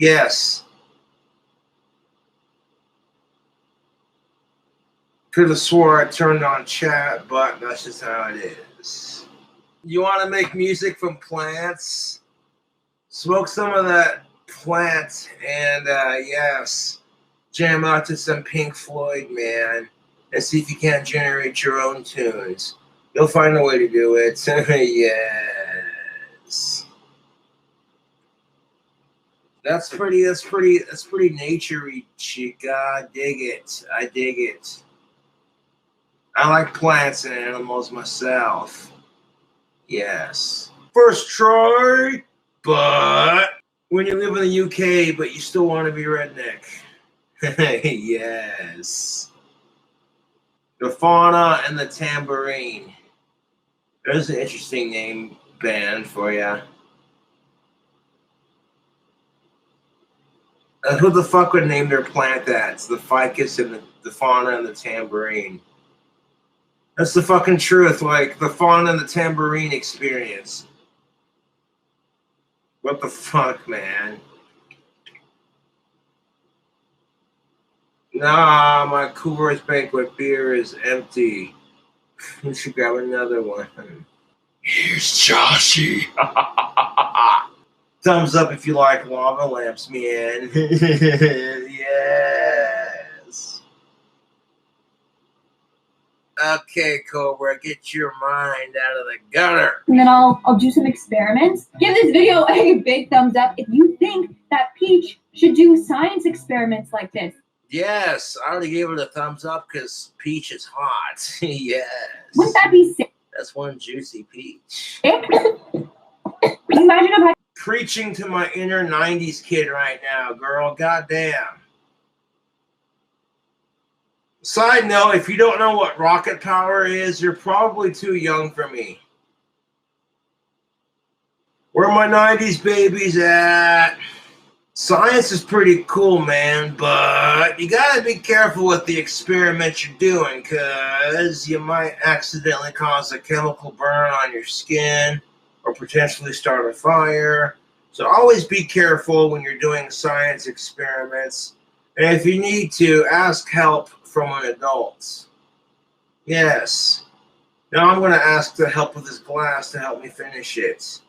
Yes. Could have swore I turned on chat, but that's just how it is. You want to make music from plants? Smoke some of that plant and, yes, jam out to some Pink Floyd, man, and see if you can't generate your own tunes. You'll find a way to do it. Yes. That's pretty naturey, chica. I dig it. I dig it. I like plants and animals myself. Yes. First try, but when you live in the UK, but you still want to be redneck. Yes. The Fauna and the Tambourine. There's an interesting name band for you. Who the fuck would name their plant that? It's the ficus and the Fauna and the Tambourine. That's the fucking truth, like the Fauna and the Tambourine experience. What the fuck, man? Nah, my Coors Banquet beer is empty. We should grab another one. Here's Joshy. Thumbs up if you like lava lamps, man. Yes. Okay, Cobra, get your mind out of the gutter. And then I'll do some experiments. Give this video a big thumbs up if you think that Peach should do science experiments like this. Yes, I already gave it a thumbs up because Peach is hot. Yes. Wouldn't that be sick? That's one juicy peach. Can you imagine if I... Preaching to my inner 90s kid right now, girl. Goddamn. Side note, if you don't know what rocket power is, you're probably too young for me. Where are my 90s babies at? Science is pretty cool, man, but you gotta be careful with the experiments you're doing, because you might accidentally cause a chemical burn on your skin or potentially start a fire. So always be careful when you're doing science experiments. And if you need to, ask help from an adult. Yes. Now I'm going to ask the help with this glass to help me finish it.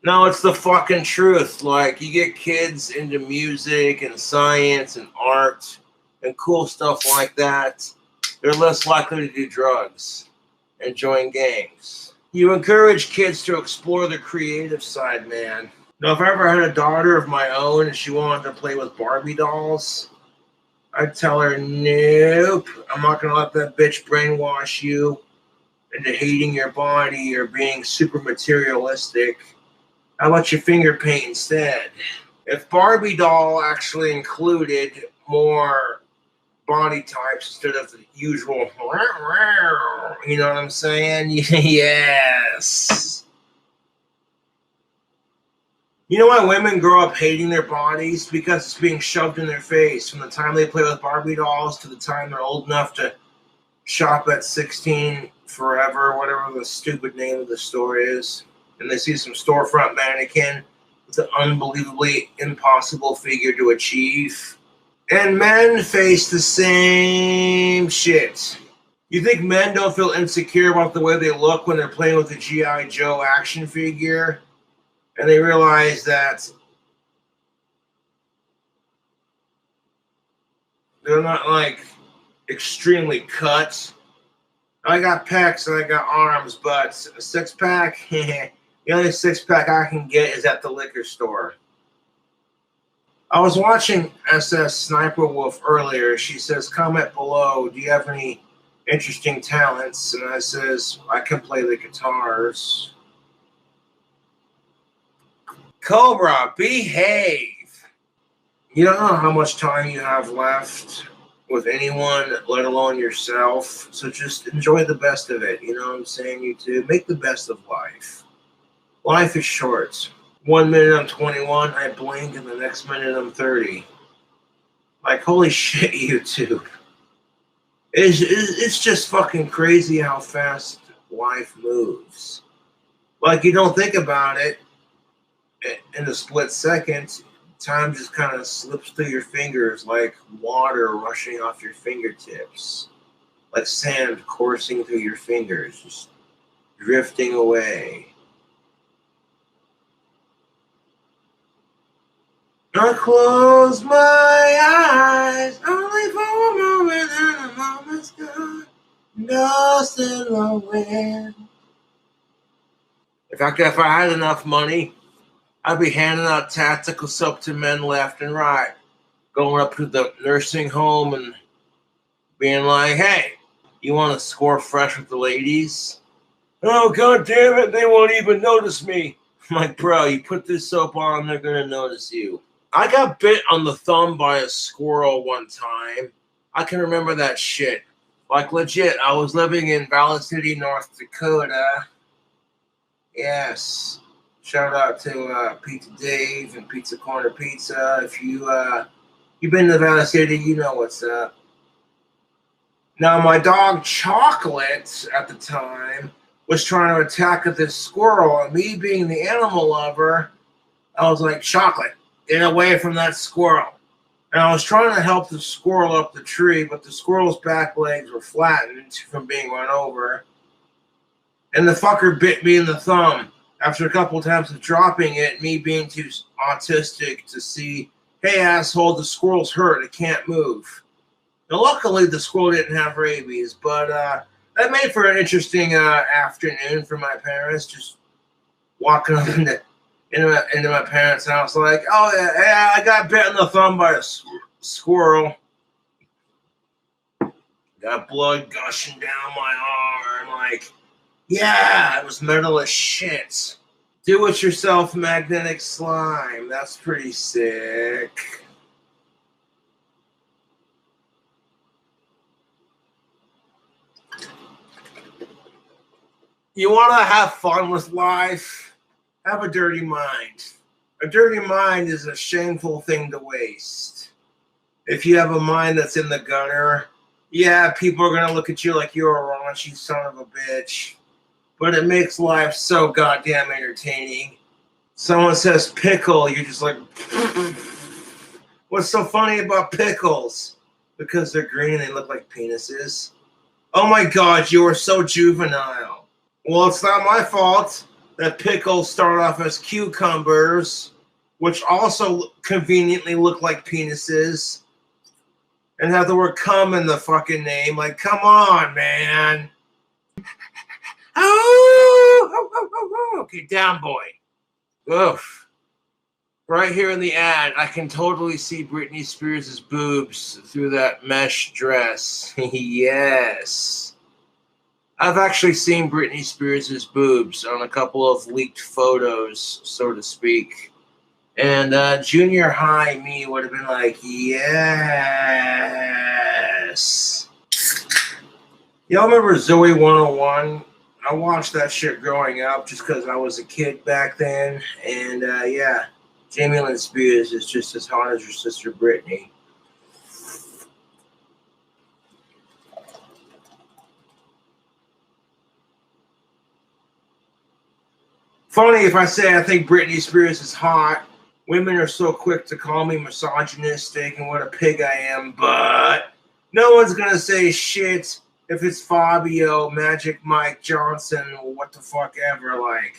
No, it's the fucking truth. Like, you get kids into music and science and art and cool stuff like that, they're less likely to do drugs and join gangs. You encourage kids to explore the creative side, man. Now, if I ever had a daughter of my own and she wanted to play with Barbie dolls, I'd tell her, nope, I'm not going to let that bitch brainwash you into hating your body or being super materialistic. How about you finger paint instead? If Barbie doll actually included more body types instead of the usual, you know what I'm saying? Yes. You know why women grow up hating their bodies? Because it's being shoved in their face from the time they play with Barbie dolls to the time they're old enough to shop at 16 Forever, whatever the stupid name of the store is. And they see some storefront mannequin with an unbelievably impossible figure to achieve. And men face the same shit. You think men don't feel insecure about the way they look when they're playing with a G.I. Joe action figure? And they realize that they're not, like, extremely cut. I got pecs and I got arms, but a six-pack, the only six-pack I can get is at the liquor store. I was watching SS Sniper Wolf earlier. She says, comment below, do you have any interesting talents? And I says, I can play the guitars. Cobra, behave. You don't know how much time you have left with anyone, let alone yourself. So just enjoy the best of it. You know what I'm saying, YouTube? Make the best of life. Life is short. 1 minute I'm 21, I blink, and the next minute I'm 30. Like, holy shit, YouTube. It's just fucking crazy how fast life moves. Like, you don't think about it in a split second. Time just kind of slips through your fingers like water rushing off your fingertips. Like sand coursing through your fingers, just drifting away. I close my eyes only for a moment, and the moment's gone, lost in the wind. If I had enough money, I'd be handing out tactical soap to men left and right, going up to the nursing home and being like, "Hey, you want to score fresh with the ladies?" "Oh, God damn it, they won't even notice me." I'm like, "Bro, you put this soap on, they're going to notice you." I got bit on the thumb by a squirrel one time. I can remember that shit. Like, legit, I was living in Valley City, North Dakota. Yes. Shout out to Pizza Dave and Pizza Corner Pizza. If you've been to Valley City, you know what's up. Now, my dog Chocolate at the time was trying to attack this squirrel, and me being the animal lover, I was like, "Chocolate, get away from that squirrel." And I was trying to help the squirrel up the tree, but the squirrel's back legs were flattened from being run over. And the fucker bit me in the thumb. After a couple of times of dropping it, me being too autistic to see, "Hey, asshole, the squirrel's hurt. It can't move." Now, luckily, the squirrel didn't have rabies, but that made for an interesting afternoon for my parents, just walking up into my parents' house like, "Oh, yeah, I got bit in the thumb by a squirrel. Got blood gushing down my arm." Like, yeah, it was metal as shit. Do-it-yourself magnetic slime. That's pretty sick. You want to have fun with life? Have a dirty mind. A dirty mind is a shameful thing to waste. If you have a mind that's in the gutter, yeah, people are going to look at you like you're a raunchy son of a bitch. But it makes life so goddamn entertaining. Someone says pickle, you're just like, what's so funny about pickles? Because they're green and they look like penises. Oh my God, you are so juvenile. Well, it's not my fault that pickles start off as cucumbers, which also conveniently look like penises, and have the word cum in the fucking name. Like, come on, man. Oh, okay, down, boy. Oof. Right here in the ad, I can totally see Britney Spears' boobs through that mesh dress. Yes. I've actually seen Britney Spears' boobs on a couple of leaked photos, so to speak. And junior high me would have been like, yes. Y'all remember Zoe 101? I watched that shit growing up just because I was a kid back then. And yeah, Jamie Lynn Spears is just as hot as her sister Britney. Funny if I say I think Britney Spears is hot. Women are so quick to call me misogynistic and what a pig I am, but no one's going to say shit if it's Fabio, Magic Mike Johnson, or what the fuck ever, like.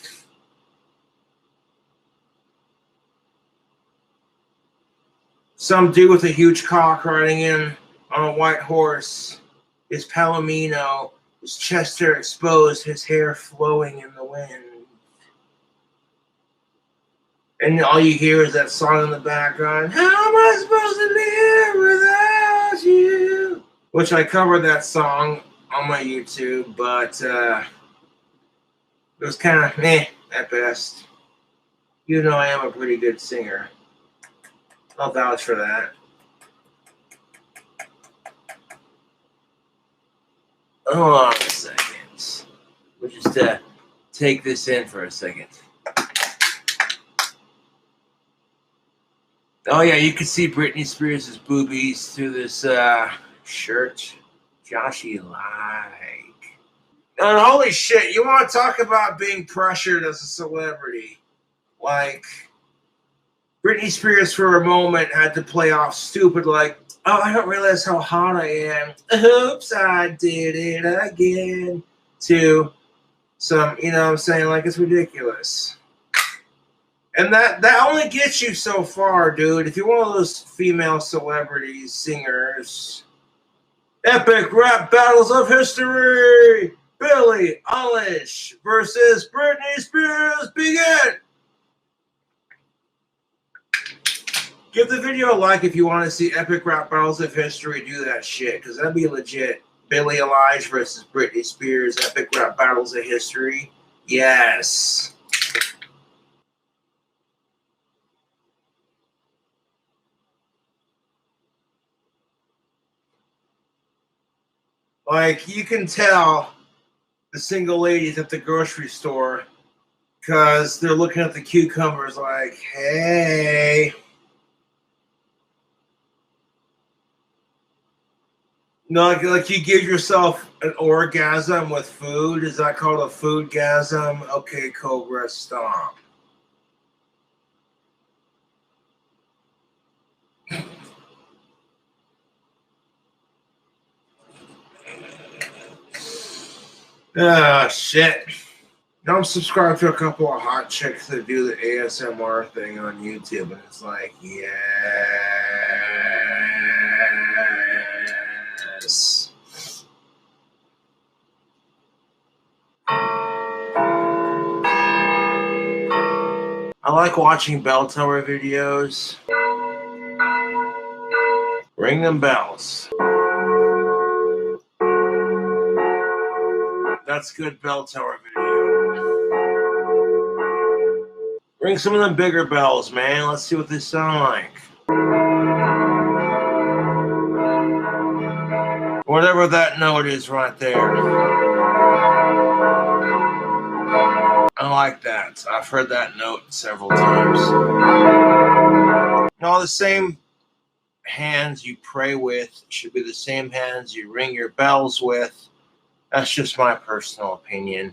Some dude with a huge cock riding in on a white horse, his palomino, his chest hair exposed, his hair flowing in the wind. And all you hear is that song in the background, "How am I supposed to live without you?" Which I covered that song on my YouTube, but it was kind of meh at best. You know I am a pretty good singer. I'll vouch for that. Hold on a second. We'll just take this in for a second. Oh yeah, you can see Britney Spears' boobies through this shirt. Joshy like. And holy shit, you want to talk about being pressured as a celebrity? Like, Britney Spears for a moment had to play off stupid, like, oh, I don't realize how hot I am. Oops, I did it again. To some, you know what I'm saying? Like, it's ridiculous. And that only gets you so far, dude. If you're one of those female celebrities, singers, epic rap battles of history, Billie Eilish versus Britney Spears, begin! Give the video a like if you want to see epic rap battles of history. Do that shit, because that'd be legit. Billie Eilish versus Britney Spears, epic rap battles of history. Yes. Like, you can tell the single ladies at the grocery store because they're looking at the cucumbers like, hey. No, like you give yourself an orgasm with food. Is that called a foodgasm? Okay, Cobra, stop. Ah, shit. Now I'm subscribed to a couple of hot chicks that do the ASMR thing on YouTube, and it's like, yes. I like watching bell tower videos. Ring them bells. That's good bell tower video. Ring some of them bigger bells, man. Let's see what they sound like. Whatever that note is right there. I like that. I've heard that note several times. All the same hands you pray with should be the same hands you ring your bells with. That's just my personal opinion.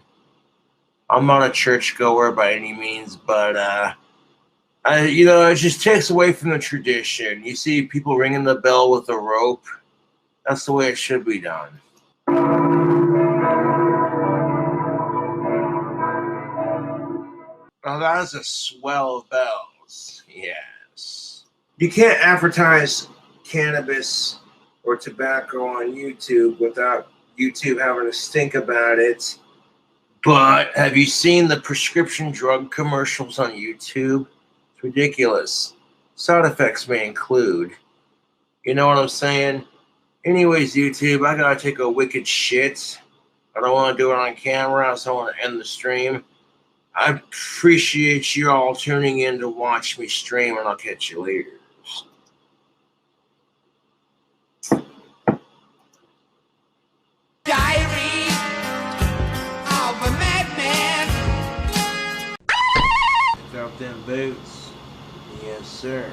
I'm not a churchgoer by any means, but it just takes away from the tradition. You see people ringing the bell with a rope. That's the way it should be done. Oh, that is a swell of bells. Yes. You can't advertise cannabis or tobacco on YouTube without YouTube having to stink about it. But have you seen the prescription drug commercials on YouTube? It's ridiculous. Side effects may include. You know what I'm saying? Anyways, YouTube, I gotta take a wicked shit. I don't want to do it on camera, so I want to end the stream. I appreciate you all tuning in to watch me stream, and I'll catch you later. Diary of a madman. Without them boots. Yes, sir.